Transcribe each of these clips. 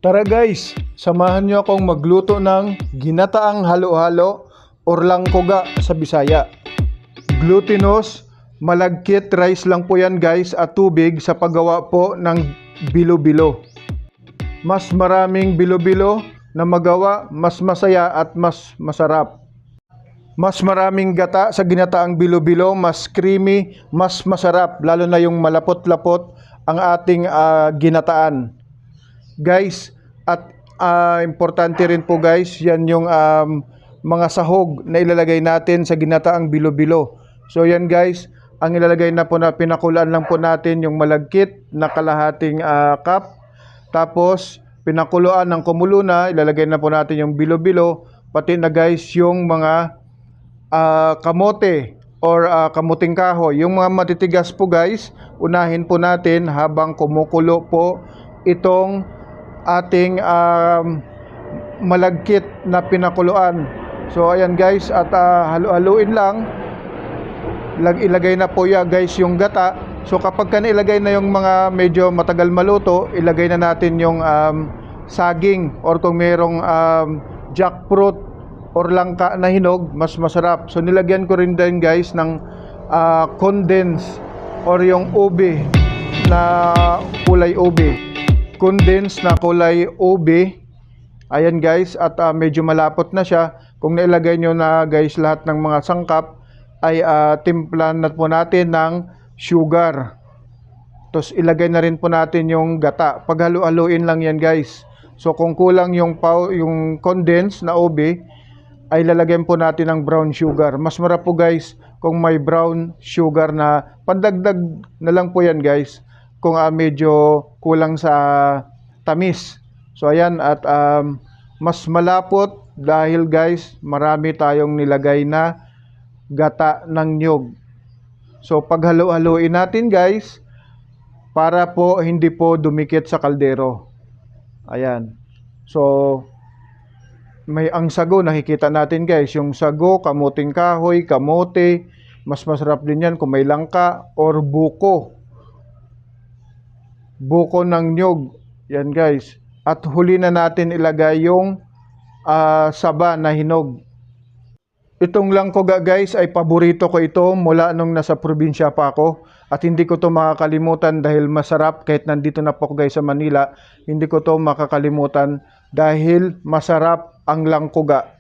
Tara guys, samahan nyo akong magluto ng ginataang halo-halo or langkoga sa Bisaya. Glutinous, malagkit rice lang po yan guys at tubig sa paggawa po ng bilo-bilo. Mas maraming bilo-bilo na magawa, mas masaya at mas masarap. Mas maraming gata sa ginataang bilo-bilo, mas creamy, mas masarap, lalo na yung malapot-lapot ang ating ginataan. Guys, at importante rin po guys, yan yung mga sahog na ilalagay natin sa ginataang bilo-bilo. So yan guys, ang ilalagay na po na pinakulaan lang po natin yung malagkit na kalahating cup. Tapos pinakuluan ng kumulo na, ilalagay na po natin yung bilo-bilo, pati na guys yung mga kamote or kamuting kahoy. Yung mga matitigas po guys, unahin po natin habang kumukulo po itong ating malagkit na pinakuluan. So ayan guys, at halu-haluin lang. Ilagay na po ya guys yung gata. So kapag nailagay na yung mga medyo matagal maluto, ilagay na natin yung saging or kung merong jackfruit or langka na hinog, mas masarap. So nilagyan ko rin din guys ng condensed or yung ube na kulay ube. Condensed na kulay ube. Ayan guys, at medyo malapot na siya. Kung nailagay nyo na guys lahat ng mga sangkap, ay timplan na po natin ng sugar. Tapos ilagay na rin po natin yung gata. Paghalu-haluin lang yan guys. So kung kulang yung condensed na ube, ay lalagyan po natin ng brown sugar. Mas marap po guys kung may brown sugar na pandagdag na lang po yan guys kung medyo kulang sa tamis. So ayan, at mas malapot dahil guys marami tayong nilagay na gata ng niyog. So paghalo-haloin natin guys para po hindi po dumikit sa kaldero. Ayan. So may ang sago, nakikita natin guys, yung sago, kamuting kahoy, kamote, mas masarap din yan kung may langka or buko ng niyog. Yan guys. At huli na natin ilagay yung saba na hinog. Itong langkoga guys ay paborito ko ito mula nung nasa probinsya pa ako. At hindi ko to makakalimutan dahil masarap. Kahit nandito na po guys sa Manila, hindi ko to makakalimutan dahil masarap ang langkoga.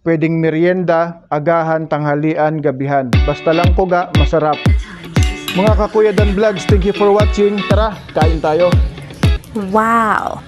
Pwedeng merienda, agahan, tanghalian, gabihan. Basta langkoga, masarap. Mga Kakuya Dan Vlogs, thank you for watching. Tara, kain tayo. Wow!